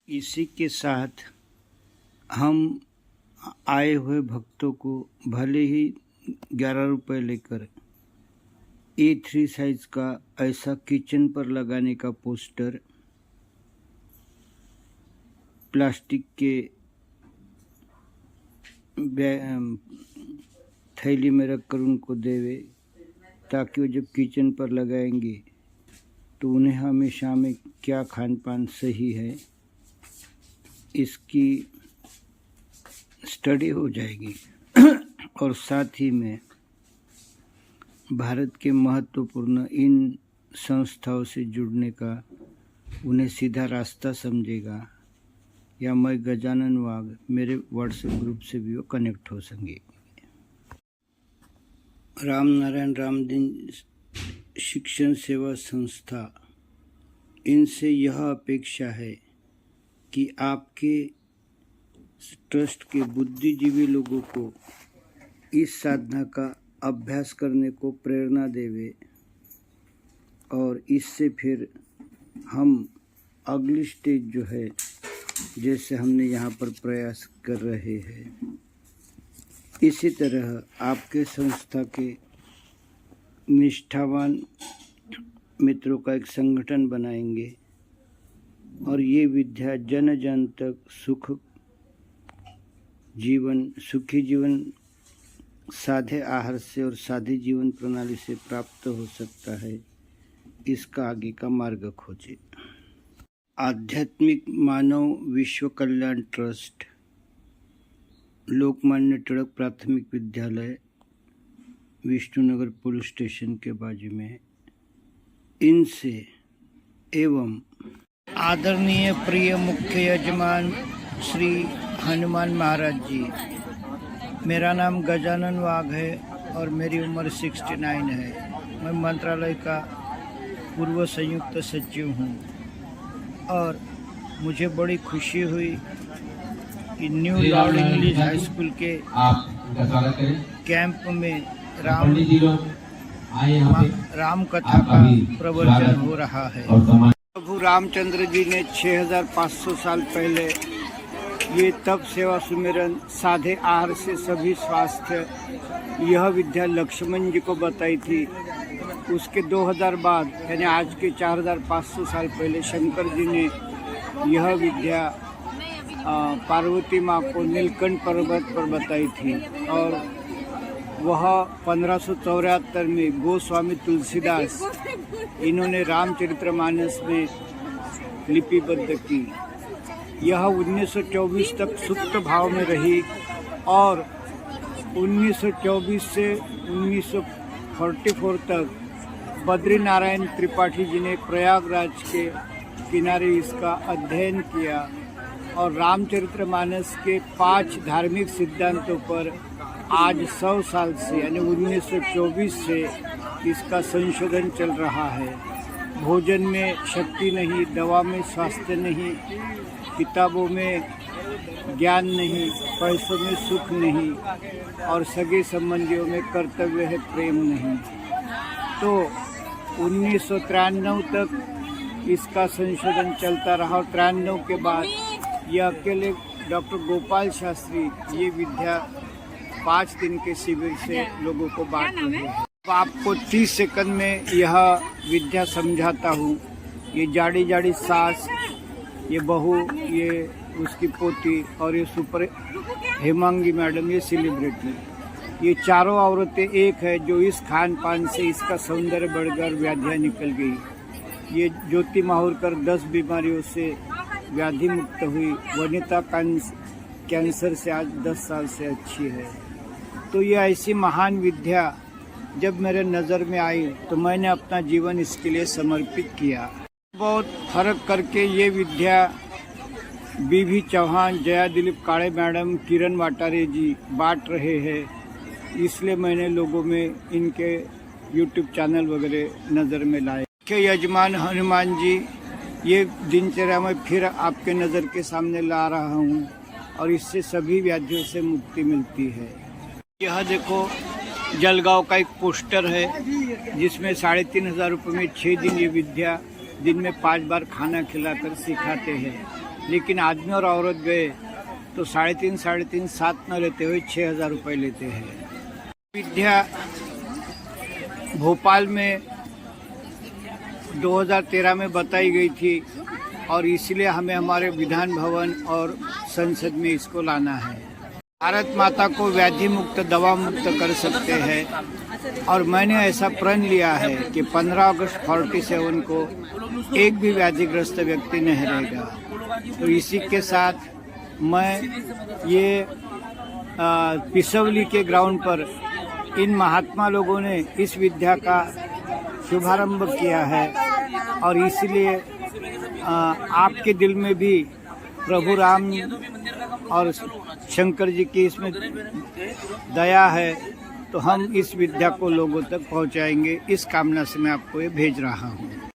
इसी के साथ हम आए हुए भक्तों को भले ही 11 रुपये लेकर A3 साइज का ऐसा किचन पर लगाने का पोस्टर प्लास्टिक के थैली में रखकर उनको देवे, ताकि वो जब किचन पर लगाएंगे तो उन्हें हमेशा में क्या खान पान सही है इसकी स्टडी हो जाएगी। और साथ ही में भारत के महत्वपूर्ण इन संस्थाओं से जुड़ने का उन्हें सीधा रास्ता समझेगा, या मैं गजानन वाघ मेरे व्हाट्सएप ग्रुप से भी वो कनेक्ट हो सकेंगे। राम नारायण रामदीन शिक्षण सेवा संस्था, इनसे यह अपेक्षा है कि आपके ट्रस्ट के बुद्धिजीवी लोगों को इस साधना का अभ्यास करने को प्रेरणा देवे, और इससे फिर हम अगली स्टेज जो है, जैसे हमने यहाँ पर प्रयास कर रहे हैं, इसी तरह आपके संस्था के निष्ठावान मित्रों का एक संगठन बनाएंगे और ये विद्या जन जन तक सुखी जीवन सादे आहार से और सादी जीवन प्रणाली से प्राप्त हो सकता है। इसका आगे का मार्ग खोजे। आध्यात्मिक मानव विश्व कल्याण ट्रस्ट, लोकमान्य तिलक प्राथमिक विद्यालय, विष्णुनगर पुलिस स्टेशन के बाजू में, इनसे एवं आदरणीय प्रिय मुख्य यजमान श्री हनुमान महाराज जी, मेरा नाम गजानन वाघ है और मेरी उम्र 69 है। मैं मंत्रालय का पूर्व संयुक्त सचिव हूँ और मुझे बड़ी खुशी हुई कि new Lord English high school के कैंप में राम कथा का प्रवचन हो रहा है। प्रभु रामचंद्र जी ने 6500 साल पहले ये तप सेवा सुमिरन साधे आहार से सभी स्वास्थ्य यह विद्या लक्ष्मण जी को बताई थी। उसके 2000 बाद यानी आज के 4500 साल पहले शंकर जी ने यह विद्या पार्वती माँ को नीलकंठ पर्वत पर बताई थी, और वह 1574 में गोस्वामी तुलसीदास इन्होंने रामचरितमानस में लिपिबद्ध की। यह 1924 तक सुप्त भाव में रही और 1924 से 1944 तक बद्रीनारायण त्रिपाठी जी ने प्रयागराज के किनारे इसका अध्ययन किया और रामचरितमानस के 5 धार्मिक सिद्धांतों पर आज 100 साल से यानी 1924 से इसका संशोधन चल रहा है। भोजन में शक्ति नहीं, दवा में स्वास्थ्य नहीं, किताबों में ज्ञान नहीं, पैसों में सुख नहीं और सगे संबंधियों में कर्तव्य है प्रेम नहीं। तो 1993 तक इसका संशोधन चलता रहा और 93 के बाद यह अकेले डॉक्टर गोपाल शास्त्री ये विद्या 5 दिन के शिविर से लोगों को बांट रहे हैं। आपको 30 सेकंड में यह विद्या समझाता हूँ। ये जाड़ी जाड़ी सास, ये बहू, ये उसकी पोती और ये सुपर हेमांगी मैडम, ये सेलिब्रिटी, ये चारों औरतें एक है जो इस खान पान से इसका सौंदर्य बढ़कर व्याधियाँ निकल गई। ये ज्योति माहुरकर 10 बीमारियों से व्याधि मुक्त हुई। वनिता कैंसर से आज 10 साल से अच्छी है। तो ये ऐसी महान विद्या जब मेरे नज़र में आई तो मैंने अपना जीवन इसके लिए समर्पित किया। बहुत फर्क करके ये विद्या बीवी चौहान, जया दिलीप काळे मैडम, किरण वाटारे जी बांट रहे हैं, इसलिए मैंने लोगों में इनके यूट्यूब चैनल वगैरह नज़र में लाए। मुख्य यजमान हनुमान जी, ये दिनचर्या में फिर आपके नज़र के सामने ला रहा हूँ और इससे सभी व्याधियों से मुक्ति मिलती है। यह देखो जलगांव का एक पोस्टर है जिसमें 3500 रुपये में 6 दिन ये विद्या दिन में 5 बार खाना खिलाकर सिखाते हैं। लेकिन आदमी और औरत गए तो 3,500 साथ न लेते हुए 6,000 रुपये लेते हैं। विद्या भोपाल में 2013 में बताई गई थी और इसलिए हमें हमारे विधान भवन और संसद में इसको लाना है। भारत माता को व्याधि मुक्त, दवा मुक्त कर सकते हैं और मैंने ऐसा प्रण लिया है कि 15 अगस्त 47 को एक भी व्याधिग्रस्त व्यक्ति नहीं रहेगा। तो इसी के साथ मैं ये पिसवली के ग्राउंड पर इन महात्मा लोगों ने इस विद्या का शुभारंभ किया है और इसलिए आपके दिल में भी प्रभु राम और शंकर जी की इसमें दया है तो हम इस विद्या को लोगों तक पहुंचाएंगे। इस कामना से मैं आपको ये भेज रहा हूँ।